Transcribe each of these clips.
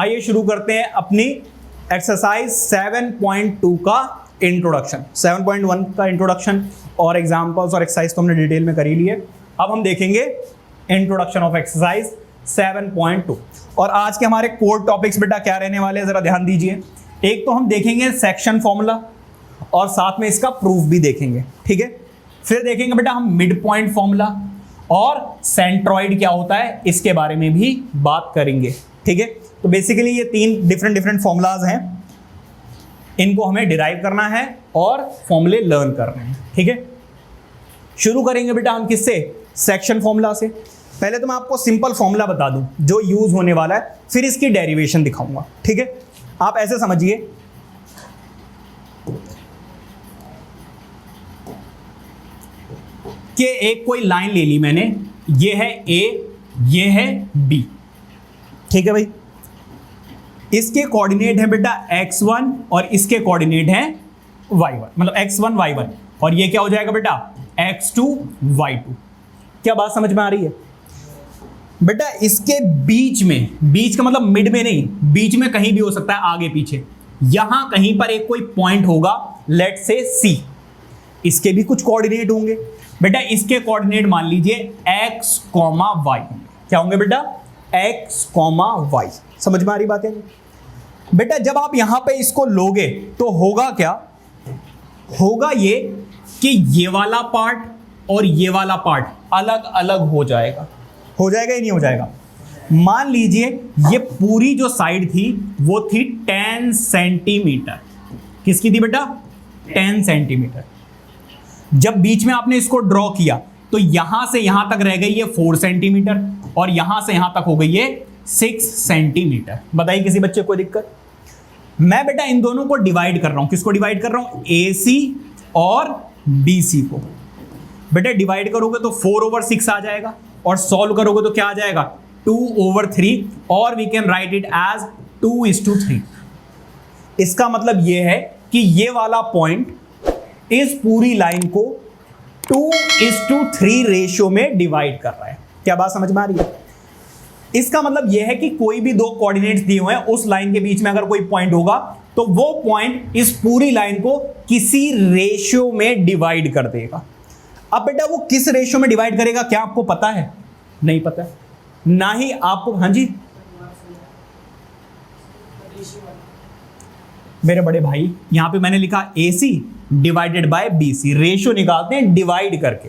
आइए शुरू करते हैं अपनी एक्सरसाइज 7.2 का इंट्रोडक्शन। 7.1 का इंट्रोडक्शन और एग्जांपल्स और एक्सरसाइज तो हमने डिटेल में कर ही लिए। अब हम देखेंगे इंट्रोडक्शन ऑफ एक्सरसाइज 7.2। और आज के हमारे कोर टॉपिक्स बेटा क्या रहने वाले हैं, जरा ध्यान दीजिए। एक तो हम देखेंगे सेक्शन फॉर्मूला और साथ में इसका प्रूफ भी देखेंगे, ठीक है। फिर देखेंगे बेटा हम मिड पॉइंट फॉर्मूला और सेंट्रॉइड क्या होता है इसके बारे में भी बात करेंगे, ठीक है। तो बेसिकली ये तीन डिफरेंट फॉर्मूलाज हैं, इनको हमें डिराइव करना है और फॉर्मूले लर्न करने हैं, ठीक है। शुरू करेंगे बेटा हम किससे, सेक्शन फॉर्मूला से। पहले तो मैं आपको सिंपल फॉर्मूला बता दूं जो यूज होने वाला है, फिर इसकी डेरिवेशन दिखाऊंगा, ठीक है। आप ऐसे समझिए कि एक कोई लाइन ले ली मैंने, ये है ए, ये है बी, ठीक है भाई। इसके कोऑर्डिनेट है बेटा x1 और इसके कोऑर्डिनेट है y1, मतलब x1 y1, और ये क्या हो जाएगा बेटा x2 y2। क्या बात समझ में आ रही है बेटा? इसके बीच में, बीच का मतलब मिड में नहीं, बीच में कहीं भी हो सकता है, आगे पीछे, यहां कहीं पर एक कोई पॉइंट होगा, लेट से C। इसके भी कुछ कोऑर्डिनेट होंगे बेटा। इसके कोऑर्डिनेट मान लीजिए x, y। क्या होंगे बेटा? x, y। समझ में आ रही बात है बेटा? जब आप यहां पे इसको लोगे तो होगा क्या, होगा ये कि ये वाला पार्ट और ये वाला पार्ट अलग अलग हो जाएगा। हो जाएगा या नहीं हो जाएगा? मान लीजिए ये पूरी जो साइड थी वो थी 10 सेंटीमीटर। किसकी थी बेटा? 10 सेंटीमीटर। जब बीच में आपने इसको ड्रॉ किया तो यहां से यहां तक रह गई ये 4 सेंटीमीटर और यहां से यहां तक हो गई ये 6 सेंटीमीटर। बताइए किसी बच्चे को दिक्कत? मैं बेटा इन दोनों को डिवाइड कर रहा हूं। किसको डिवाइड कर रहा हूं? AC और BC को। बेटा डिवाइड करोगे तो 4/6 आ जाएगा और सॉल्व करोगे तो क्या आ जाएगा? 2/3, और we can write it as 2:3। इसका मतलब यह है कि ये वाला पॉइंट इस पूरी लाइन को 2:3 रेशियो में डिवाइड कर रहा है। क्या बात समझ में आ रही है? इसका मतलब यह है कि कोई भी दो कोऑर्डिनेट्स दिए हुए हैं, उस लाइन के बीच में अगर कोई पॉइंट होगा तो वो पॉइंट इस पूरी लाइन को किसी रेशियो में डिवाइड कर देगा। अब बेटा वो किस रेशियो में डिवाइड करेगा क्या आपको पता है? नहीं पता, ना ही आपको। हाँ जी मेरे बड़े भाई, यहां पे मैंने लिखा AC divided by BC। Ratio निकालते हैं डिवाइड करके,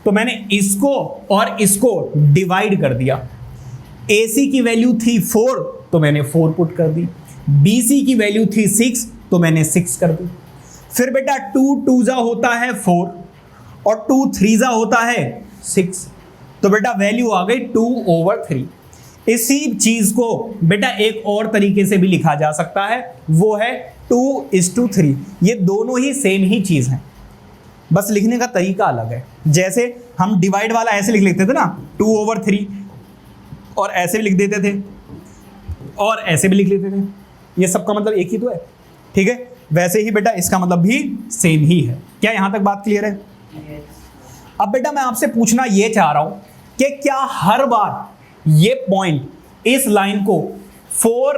तो मैंने इसको और इसको डिवाइड कर दिया। AC की वैल्यू थी 4 तो मैंने 4 पुट कर दी, BC की वैल्यू थी 6 तो मैंने 6 कर दी। फिर बेटा 2 2 होता है 4 और 2 3 होता है 6, तो बेटा वैल्यू आ गई 2/3। इसी चीज को बेटा एक और तरीके से भी लिखा जा सकता है, वो है 2:3। ये दोनों ही सेम ही चीज हैं, बस लिखने का तरीका अलग है। जैसे हम डिवाइड वाला ऐसे लिख लेते थे ना 2/3, और ऐसे भी लिख देते थे और ऐसे भी लिख लेते थे, ये सबका मतलब एक ही तो है, ठीक है। वैसे ही बेटा इसका मतलब भी सेम ही है। क्या यहां तक बात क्लियर है? अब बेटा मैं आपसे पूछना ये चाह रहा हूं कि क्या हर बार ये पॉइंट इस लाइन को 4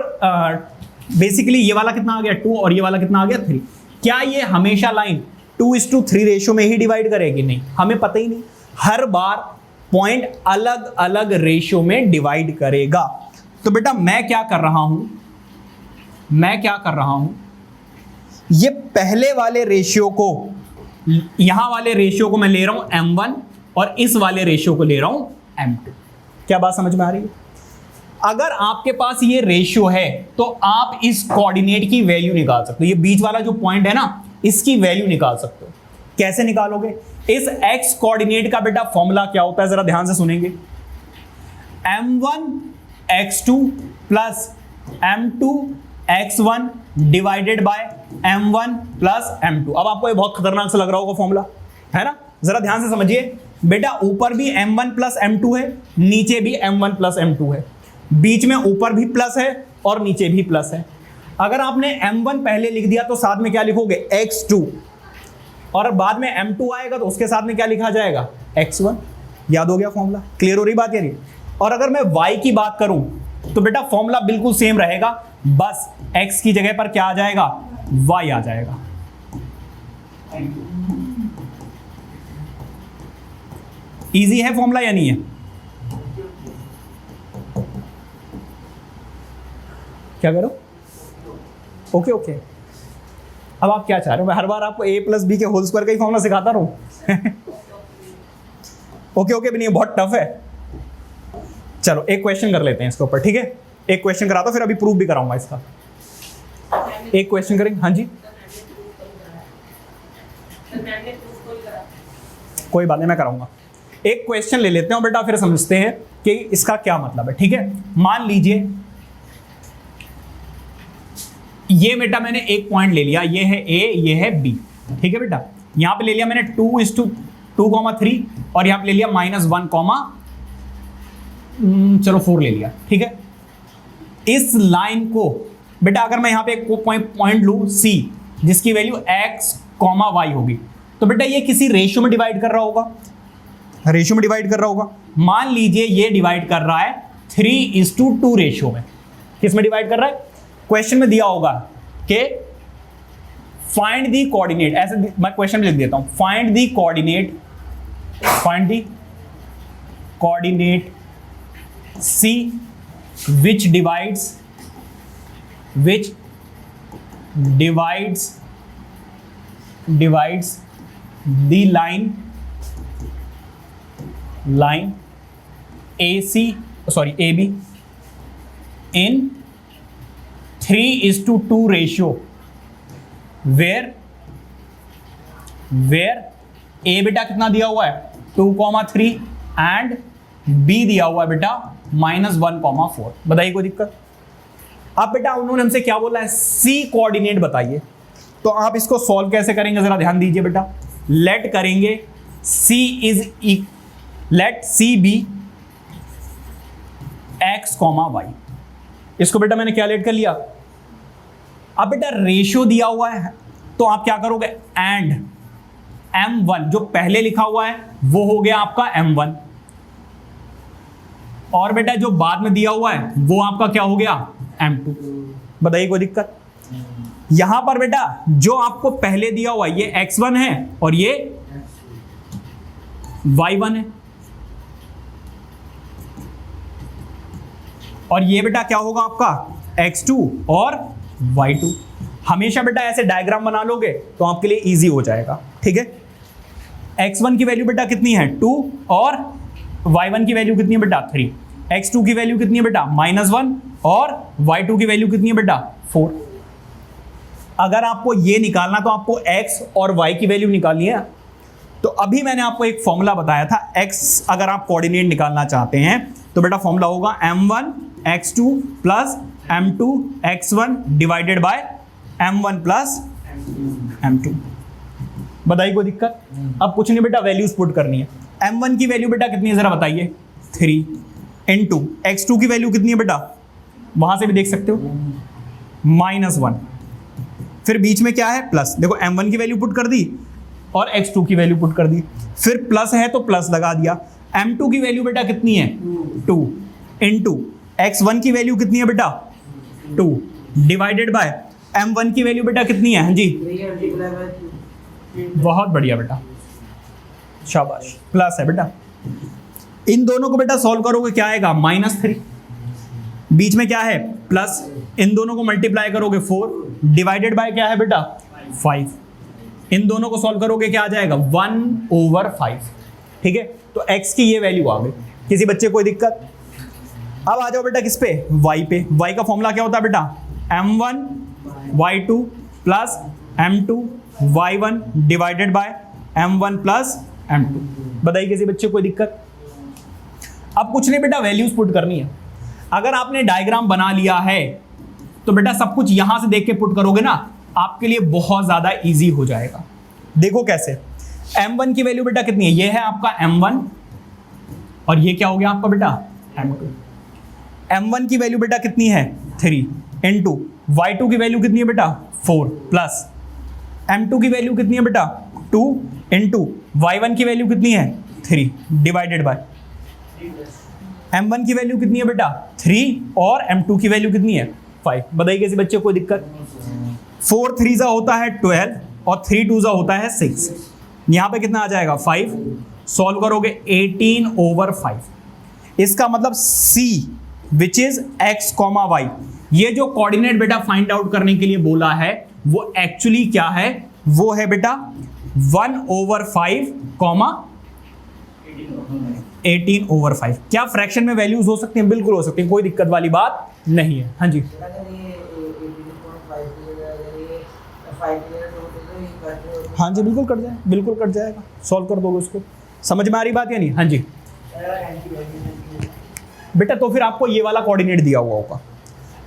बेसिकली ये वाला कितना आ गया 2 और ये वाला कितना आ गया 3, क्या ये हमेशा लाइन 2:3 रेशियो में ही डिवाइड करेगी? नहीं, हमें पता ही नहीं। हर बार पॉइंट अलग अलग रेशियो में डिवाइड करेगा। तो बेटा मैं क्या कर रहा हूं, ये पहले वाले रेशियो को, यहां वाले रेशियो को मैं ले रहा हूं M1 और इस वाले रेशियो को ले रहा हूं M2। क्या बात समझ में आ रही है? अगर आपके पास ये रेशियो है तो आप इस कोऑर्डिनेट की वैल्यू निकाल सकते हो। ये बीच वाला जो पॉइंट है ना, इसकी वैल्यू निकाल सकते हो। कैसे निकालोगे? इस x कोऑर्डिनेट का बेटा फॉर्मूला क्या होता है, जरा ध्यान से सुनेंगे। M1 x2 plus M2 x1 divided by M1 plus M2। अब आपको ये बहुत खतरनाक सा लग रहा होगा फॉर्मूला, है ना? जरा ध्यान से समझिए बेटा, ऊपर भी M1 प्लस M2 है, नीचे भी M1 प्लस M2 है, बीच में ऊपर भी प्लस है और नीचे भी प्लस है। अगर आपने M1 पहले लिख दिया तो साथ में क्या लिखोगे? x2, और बाद में M2 आएगा तो उसके साथ में क्या लिखा जाएगा? x1। याद हो गया फॉर्मूला? क्लियर हो रही बात यानी? और अगर मैं y की बात करूं तो बेटा फॉर्मूला बिल्कुल सेम रहेगा, बस x की जगह पर क्या आ जाएगा, y आ जाएगा। इजी है फॉर्मूला या नहीं है? क्या करो? Okay okay. अब आप क्या चाह रहे हो, मैं हर बार आपको a प्लस बी के होल स्क्वायर का ही फॉर्मूला सिखाता रहूं? ओके ओके भी नहीं, बहुत टफ है। चलो एक क्वेश्चन कर लेते हैं इसके ऊपर, ठीक है? एक क्वेश्चन कराता हूं, फिर अभी प्रूफ भी कराऊंगा इसका। एक क्वेश्चन करेंगे। हाँ जी, कोई बात नहीं, मैं कराऊंगा। एक क्वेश्चन ले लेते हैं बेटा, फिर समझते हैं कि इसका क्या मतलब है, ठीक है? मान लीजिए ये बेटा मैंने एक पॉइंट ले लिया, ये है A, ये है B, ठीक है बेटा? यहां पे ले लिया मैंने 2:2,3 और यहां पे ले लिया -1, चलो 4 ले लिया, ठीक है? इस लाइन को बेटा अगर मैं यहां पे एक पॉइंट लूं C, जिसकी वैल्यू x, y होगी, तो बेटा ये किसी रेशियो में डिवाइड कर रहा होगा, रेशियो में डिवाइड कर रहा होगा। मान लीजिए ये डिवाइड कर रहा है 3:2 रेशियो में। किस में डिवाइड कर रहा है? क्वेश्चन में दिया होगा कि फाइंड दी कोऑर्डिनेट, ऐसे मैं क्वेश्चन में लिख देता हूं, find the coordinate C which divides the line AB in 3:2 ratio where A बेटा कितना दिया हुआ है 2,3 एंड B दिया हुआ है बेटा -1,4। बताइए कोई दिक्कत? अब बेटा उन्होंने हमसे क्या बोला है, C कोऑर्डिनेट बताइए। तो आप इसको सॉल्व कैसे करेंगे जरा ध्यान दीजिए बेटा। लेट करेंगे late C be x, y। इसको बेटा मैंने क्या लेट कर लिया। अब बेटा रेशियो दिया हुआ है, तो आप क्या करोगे, एंड M1 जो पहले लिखा हुआ है वो हो गया आपका M1, और बेटा जो बाद में दिया हुआ है वो आपका क्या हो गया, M2। बताइए कोई दिक्कत? यहां पर बेटा जो आपको पहले दिया हुआ है ये x1 है और ये y1 है, और ये बेटा क्या होगा आपका x2 और y2। हमेशा बेटा ऐसे डायग्राम बना लोगे तो आपके लिए इजी हो जाएगा, ठीक है? x1 की वैल्यू बेटा कितनी है 2 और y1 की वैल्यू कितनी है बेटा 3, x2 की वैल्यू कितनी है बेटा -1 और y2 की वैल्यू कितनी है बेटा 4। अगर आपको ये निकालना तो आपको x और y की वैल्यू निकालनी है। तो अभी मैंने आपको एक फॉर्मूला बताया था, x अगर आप कोऑर्डिनेट निकालना चाहते हैं तो बेटा फॉर्मूला होगा m1 x2 plus m2 x1 divided by m1 plus m2। बताइए कोई दिक्कत? अब कुछ नहीं बेटा, वैल्यूज पुट करनी है। m1 की वैल्यू बेटा कितनी है जरा बताइए 3 इंटू x2 की वैल्यू कितनी है बेटा, वहां से भी देख सकते हो -1, फिर बीच में क्या है प्लस। देखो m1 की वैल्यू पुट कर दी और x2 की वैल्यू पुट कर दी, फिर प्लस है तो प्लस लगा दिया। m2 की वैल्यू बेटा कितनी है 2 इंटू x1 की वैल्यू कितनी है बेटा 2 डिवाइडेड बाय m1 की वैल्यू बेटा कितनी है, हाँ जी बहुत बढ़िया बेटा, शाबाश, प्लस है बेटा। इन दोनों को बेटा सॉल्व करोगे क्या आएगा -3, बीच में क्या है प्लस, इन दोनों को मल्टीप्लाई करोगे 4 डिवाइडेड बाय क्या है बेटा 5, इन दोनों को सॉल्व करोगे क्या आ जाएगा 1/5, ठीक है? तो x की ये वैल्यू आ गई। किसी बच्चे कोई दिक्कत? अब आ जाओ बेटा किस पे, y पे। y का फॉर्मूला क्या होता है बेटा m1 y2 plus m2 y1 divided by m1 plus m2। बताइए किसी बच्चे कोई दिक्कत? अब कुछ नहीं बेटा, वैल्यूज पुट करनी है। अगर आपने डायग्राम बना लिया है तो बेटा सब कुछ यहां से देख के पुट करोगे ना, आपके लिए बहुत ज्यादा इजी हो जाएगा। देखो कैसे, m1 की वैल्यू बेटा कितनी है, ये है आपका m1 और ये क्या हो गया आपका बेटा m2। m1 की वैल्यू बेटा कितनी है 3 इंटू y2 की वैल्यू कितनी है बेटा 4 प्लस m2 की वैल्यू कितनी है बेटा 2 इंटू y1 की वैल्यू कितनी है 3 डिवाइडेड बाय m1 की वैल्यू कितनी है बेटा 3 और m2 की वैल्यू कितनी है 5। बताइए किसी बच्चे को कोई दिक्कत? 4 3 होता है 12 और 3 2 होता है 6। यहां पे कितना आ जाएगा 5। सॉल्व करोगे 18/5। इसका मतलब C which is x, y, ये जो कोऑर्डिनेट बेटा फाइंड आउट करने के लिए बोला है वो एक्चुअली क्या है? वो है बेटा 1/5, 18/5। क्या फ्रैक्शन में वैल्यूज हो सकती हैं? बिल्कुल हो सकती हैं, कोई दिक्कत वाली बात नहीं है। हाँ जी, हाँ जी, बिल्कुल कट जाए, बिल्कुल कट जाएगा। सॉल्व कर दोगे उसको। समझ में आ रही बात या नहीं? हाँ जी बेटा, तो फिर आपको ये वाला कोऑर्डिनेट दिया हुआ होगा।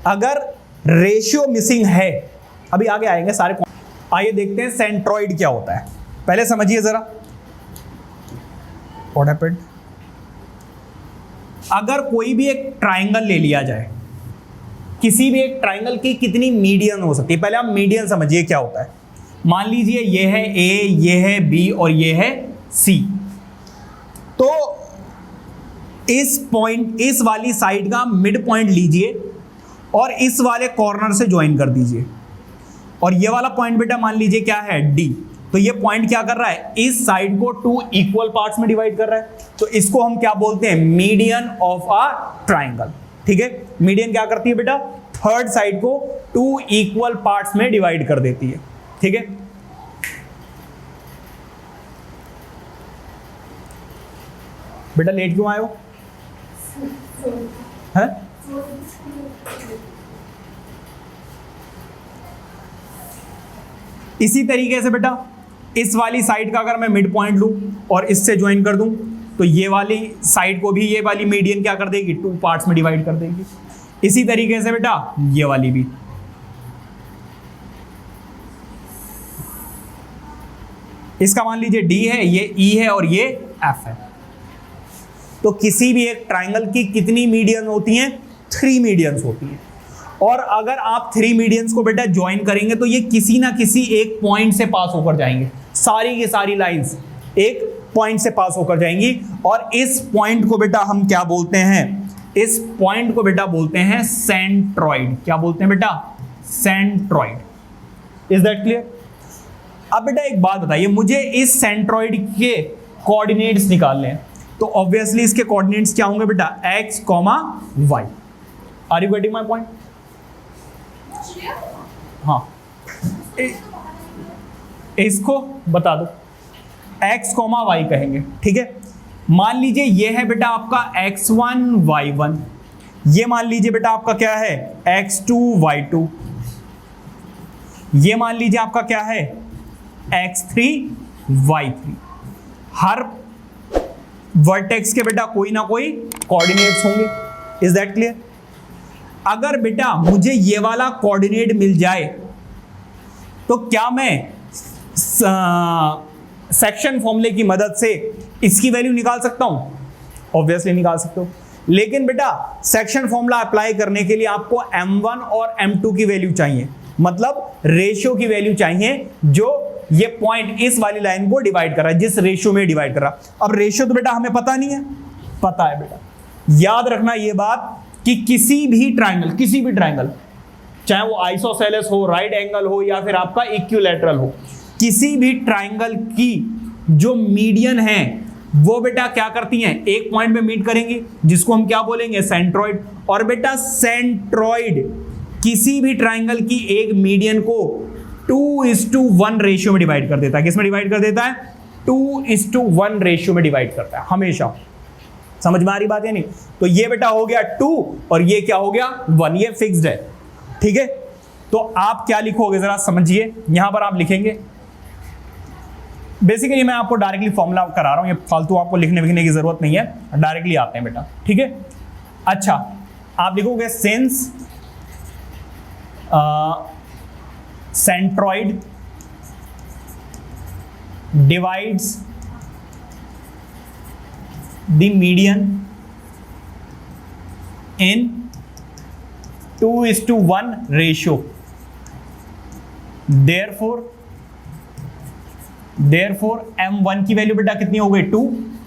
अगर रेशियो मिसिंग है, अभी आगे आएंगे सारे। आइए देखते हैं सेंट्रॉइड क्या होता है। पहले समझिए जरा व्हाट हैपेंड। अगर कोई भी एक ट्राइंगल ले लिया जाए, किसी भी एक ट्राइंगल की कितनी मीडियन हो सकती है? पहले आप मीडियन समझिए क्या होता है। मान लीजिए ये है ए, ये है बी और ये है सी। तो इस पॉइंट, इस वाली साइड का मिड पॉइंट लीजिए और इस वाले कॉर्नर से ज्वाइन कर दीजिए। और ये वाला पॉइंट बेटा मान लीजिए क्या है डी। तो ये पॉइंट क्या कर रहा है? इस साइड को 2 इक्वल पार्ट्स में डिवाइड कर रहा है। तो इसको हम क्या बोलते हैं? Median of a triangle. ठीक है, मीडियन क्या करती है बेटा? थर्ड साइड को 2 इक्वल पार्ट्स में डिवाइड कर देती है। ठीक है, बेटा लेट क्यों आए हो? है? इसी तरीके से बेटा इस वाली साइड का अगर मैं मिड पॉइंट लूं और इससे ज्वाइन कर दूं तो ये वाली साइड को भी ये वाली मीडियन क्या कर देगी? 2 पार्ट्स में डिवाइड कर देगी। इसी तरीके से बेटा ये वाली भी। इसका मान लीजिए डी है, ये ई है और ये एफ है। तो किसी भी एक ट्राइंगल की कितनी मीडियन होती हैं? 3 मीडियंस होती हैं। और अगर आप 3 मीडियंस को बेटा ज्वाइन करेंगे तो ये किसी ना किसी एक पॉइंट से पास होकर जाएंगे। सारी की सारी लाइंस एक पॉइंट से पास होकर जाएंगी। और इस पॉइंट को बेटा हम क्या बोलते हैं? इस पॉइंट को बेटा बोलते हैं सेंट्रॉइड। क्या बोलते हैं बेटा? सेंट्रॉइड। Is that clear? अब बेटा एक बात बताइए, मुझे इस सेंट्रॉइड के कोऑर्डिनेट्स निकालने हैं। तो ऑब्वियसली इसके कोऑर्डिनेट्स क्या होंगे बेटा? x, y। Are you getting my point? हाँ, इसको बता दो, x, y कहेंगे। ठीक है, मान लीजिए ये है बेटा आपका x1, y1। ये मान लीजिए बेटा आपका क्या है? x2, y2। ये मान लीजिए आपका क्या है? x3, y3। हर वर्टेक्स के बेटा कोई ना कोई कोऑर्डिनेट्स होंगे। Is that clear? अगर बेटा मुझे ये वाला कोऑर्डिनेट मिल जाए तो क्या मैं सेक्शन फॉर्मूले की मदद से इसकी वैल्यू निकाल सकता हूं? ऑब्वियसली निकाल सकते हो। लेकिन बेटा सेक्शन फॉर्मूला अप्लाई करने के लिए आपको m1 और m2 की वैल्यू चाहिए, मतलब रेशियो की वैल्यू चाहिए जो ये पॉइंट इस वाली लाइन को डिवाइड कर रहा है, जिस रेशियो में डिवाइड कर रहा। अब रेशियो तो बेटा हमें पता नहीं है। पता है बेटा, याद रखना ये बात कि किसी भी ट्राइंगल चाहे वो आइसोसेलेस हो, राइट एंगल हो या फिर आपका इक्विलैटरल हो, किसी भी ट्राइंगल की जो मीडियन है वो बेटा क्या करती हैं? एक पॉइंट में मीट करेंगी जिसको हम क्या बोलेंगे? सेंट्रॉइड। और बेटा सेंट्रॉइड किसी भी ट्राइंगल की एक मीडियन को 2:1 रेशियो में डिवाइड कर देता है। किसमें डिवाइड कर देता है? 2:1 रेशियो में डिवाइड करता है हमेशा। समझ में आ रही बात है नहीं? तो ये बेटा हो गया 2 और ये क्या हो गया? 1। ये फिक्स्ड है। ठीक है, तो आप क्या लिखोगे जरा समझिए। यहां पर आप लिखेंगे, बेसिकली मैं आपको डायरेक्टली फॉर्मूला करा रहा हूं, ये फालतू आपको लिखने विखने की जरूरत नहीं है, डायरेक्टली आते हैं बेटा। ठीक है, अच्छा आप लिखोगे since centroid divides the median in 2:1 ratio, therefore m1 की वैल्यू बेटा कितनी हो गई? 2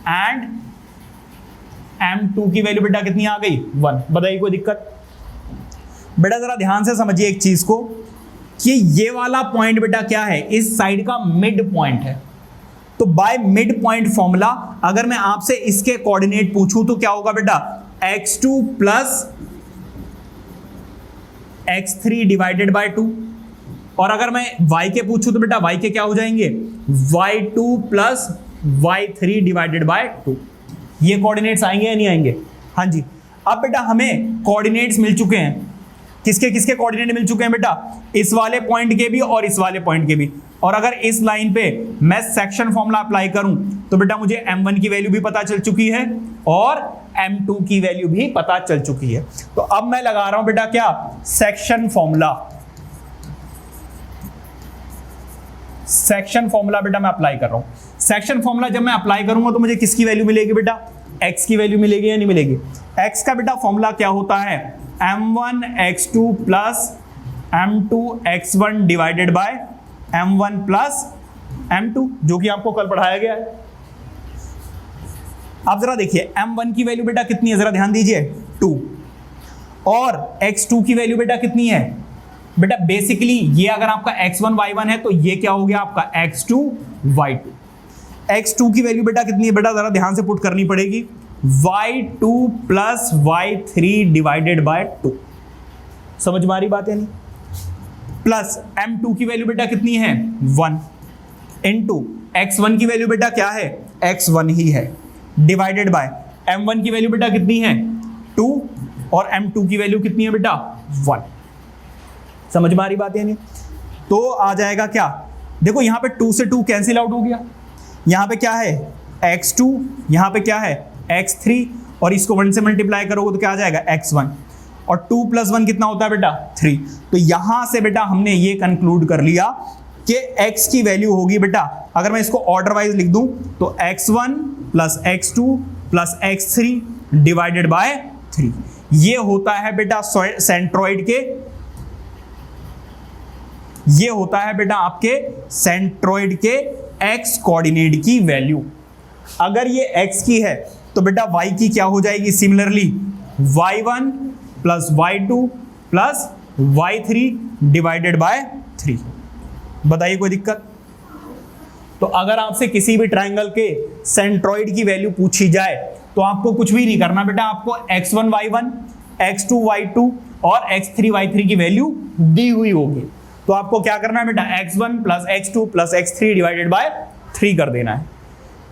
एंड m2 की वैल्यू बेटा कितनी आ गई 1। बताइए कोई दिक्कत? बेटा जरा ध्यान से समझिए एक चीज को कि ये वाला पॉइंट बेटा क्या है, इस साइड का मिड पॉइंट है। तो बाय मिड पॉइंट फॉर्मूला अगर मैं आपसे इसके कोऑर्डिनेट पूछूं तो क्या होगा बेटा, x2 plus x3 divided by 2। और अगर मैं y के पूछूं तो बेटा y के क्या हो जाएंगे, y2 plus y3 divided by 2। ये कोऑर्डिनेट्स आएंगे या नहीं आएंगे? हाँ जी। अब बेटा हमें कोऑर्डिनेट्स मिल चुके हैं, किसके किसके कोऑर्डिनेट मिल चुके हैं बेटा, इस वाले पॉइंट के भी और इस वाले पॉइंट के भी। और अगर इस लाइन पे मैं सेक्शन फॉर्मूला अप्लाई करूं तो बेटा मुझे m1 की वैल्यू भी पता चल चुकी है और m2 की वैल्यू भी पता चल चुकी है। तो अब मैं लगा रहा हूं बेटा क्या, सेक्शन फॉर्मूला। सेक्शन फॉर्मूला बेटा मैं अप्लाई कर रहा हूं। सेक्शन फॉर्मूला जब मैं अप्लाई करूंगा तो मुझे किसकी वैल्यू मिलेगी बेटा, x की वैल्यू मिलेगी या नहीं मिलेगी? x का बेटा फॉर्मूला क्या होता है, m1 x2 plus m2 x1 divided by m1 plus m2, जो कि आपको कल पढ़ाया गया है। अब जरा देखिए m1 की वैल्यू बेटा कितनी है, जरा ध्यान दीजिए 2, और x2 की वैल्यू बेटा कितनी है बेटा, बेसिकली ये अगर आपका x1 y1 है तो ये क्या हो गया आपका x2 y2। x2 की वैल्यू बेटा कितनी है बेटा, जरा ध्यान से पुट करनी पड़ेगी, y2 plus y3 divided by 2। समझ में आ रही बात है नहीं? प्लस m2 की वैल्यू बेटा कितनी है 1 इनटू x1 की वैल्यू बेटा क्या है, x1 ही है, डिवाइडेड बाय m1 की वैल्यू बेटा कितनी है 2 और m2 की वैल्यू कितनी है बेटा 1। समझ में आ रही बात है नहीं? तो आ जाएगा क्या, देखो यहां पे 2 से 2 कैंसिल आउट हो गया, यहां पे क्या है x2, यहां पे क्या है x3, और इसको 1 से मल्टीप्लाई करोगे तो क्या आ जाएगा x1, और 2 प्लस 1 कितना होता है बेटा 3। तो यहां से बेटा हमने ये कंक्लूड कर लिया कि x की वैल्यू होगी बेटा, अगर मैं इसको ऑर्डर वाइज लिख दूं तो x1 plus x2 plus x3 divided by 3। ये होता है बेटा सेंट्रॉइड के, ये होता है बेटा आपके सेंट्रॉइड के x कोऑर्डिनेट की वैल्यू। अगर ये x की है तो बेटा y की क्या हो जाएगी, similarly y1 plus y2 plus y3 divided by 3। बताइए कोई दिक्कत? तो अगर आपसे किसी भी ट्रायंगल के सेंट्रॉइड की वैल्यू पूछी जाए तो आपको कुछ भी नहीं करना बेटा, आपको x1 y1 x2 y2 और x3 y3 की वैल्यू दी हुई होगी। तो आपको क्या करना है बेटा, x1 plus x2 plus x3 divided by 3 कर देना है।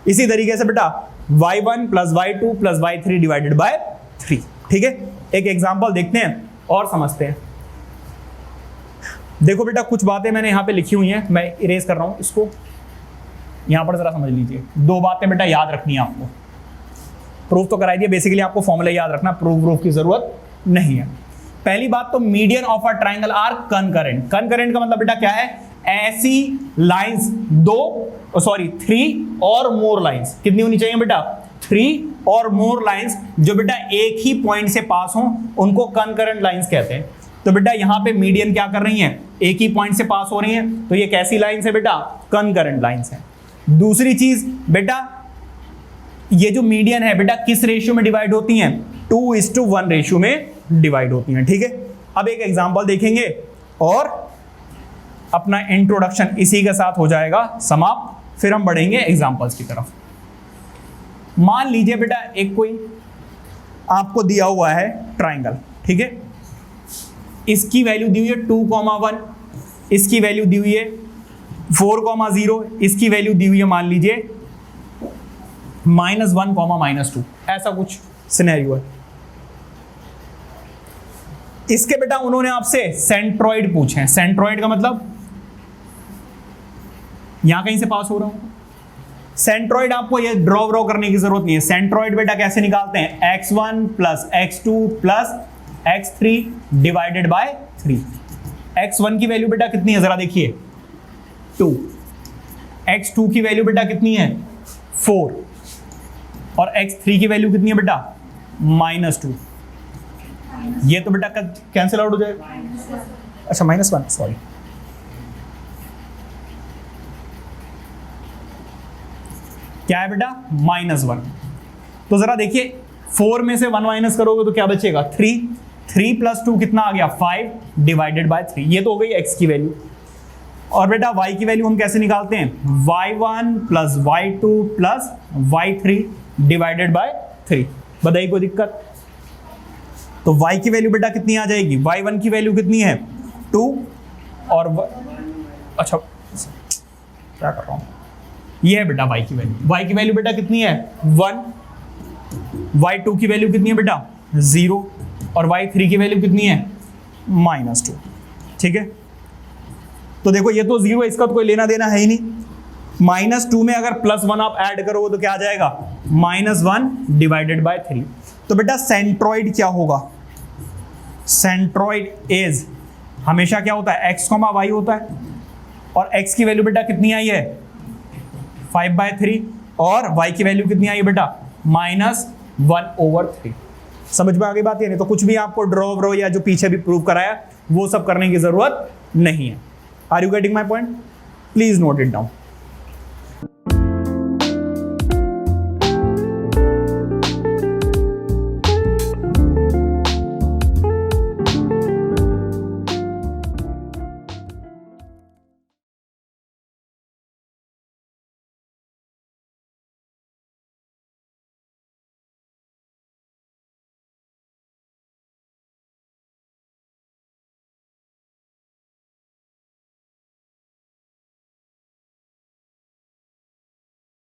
इसी तरीके से बेटा y1 plus y2 plus y3 divided by 3। ठीक है, एक एग्जांपल देखते हैं और समझते हैं। देखो बेटा कुछ बातें मैंने यहां पे लिखी हुई हैं, मैं इरेज कर रहा हूं इसको, यहां पर जरा समझ लीजिए। 2 बातें बेटा याद रखनी है आपको, प्रूफ तो कराई दिए, बेसिकली आपको फॉर्मूला याद रखना, प्रूफ की जरूरत नहीं है। पहली बात तो median of a triangle are concurrent. Concurrent का मतलब बेटा क्या है, ऐसी लाइंस 3 और मोर लाइंस, कितनी होनी चाहिए बेटा 3 और मोर लाइंस, जो बेटा एक ही पॉइंट से पास हो उनको कनकरेंट लाइंस कहते हैं। तो बेटा यहां पे मीडियन क्या कर रही हैं, एक ही पॉइंट से पास हो रही हैं, तो ये कैसी लाइंस है बेटा, कनकरेंट लाइंस है। दूसरी चीज बेटा, ये जो मीडियन है बेटा किस रेशियो में डिवाइड होती हैं, 2:1 रेशियो में डिवाइड होती हैं। ठीक है, अब एक एग्जांपल देखेंगे और अपना इंट्रोडक्शन इसी के साथ हो जाएगा समाप्त, फिर हम बढ़ेंगे एग्जांपल्स की तरफ। मान लीजिए बेटा एक कोई आपको दिया हुआ है ट्रायंगल, ठीक है, इसकी वैल्यू दी हुई है 2,1, इसकी वैल्यू दी हुई है 4,0, इसकी वैल्यू दी हुई है मान लीजिए -1, -2, ऐसा कुछ सिनेरियो है। इसके बेटा उन्होंने आपसे सेंट्रॉइड पूछे हैं। सेंट्रॉइड का मतलब यहां कहीं से पास हो रहा हूं। सेंट्रॉइड आपको ये ड्रॉ करने की जरूरत नहीं है। सेंट्रॉइड बेटा कैसे निकालते हैं, x1 plus x2 plus x3 divided by 3। x1 की वैल्यू बेटा कितनी है, जरा देखिए 2, x2 की वैल्यू बेटा कितनी है 4, और x3 की वैल्यू कितनी है बेटा -2। ये तो बेटा कैंसिल आउट हो जाएगा, अच्छा -1, सॉरी, क्या है बेटा -1। तो जरा देखिए 4 में से 1 माइनस करोगे तो क्या बचेगा 3, 3 प्लस 2 कितना आ गया 5 डिवाइडेड बाय 3, ये तो हो गई x की वैल्यू। और बेटा y की वैल्यू हम कैसे निकालते हैं, y1 plus y2 plus y3 divided by 3। बताइए कोई दिक्कत? तो y की वैल्यू बेटा कितनी आ जाएगी, y1 की वैल्यू कितनी है 2 और अच्छा क्या कर रहा हूं, ये है बेटा y की वैल्यू। y की वैल्यू बेटा कितनी है 1, y2 की वैल्यू कितनी है बेटा 0 और y3 की वैल्यू कितनी है -2। ठीक है, तो देखो ये तो 0 है, इसका तो कोई लेना देना है ही नहीं। -2 में अगर +1 आप ऐड करोगे तो क्या आ जाएगा -1 डिवाइडेड बाय 3। तो बेटा सेंट्रॉइड क्या होगा, सेंट्रॉइड इज हमेशा क्या होता है x, y होता है और x की वैल्यू बेटा कितनी आई है 5/3 और y की वैल्यू कितनी आई है बेटा -1/3। समझ में आ गई बात? ये नहीं तो कुछ भी आपको ड्रॉ या जो पीछे भी प्रूव कराया वो सब करने की जरूरत नहीं है। Are you getting my point? Please note it down.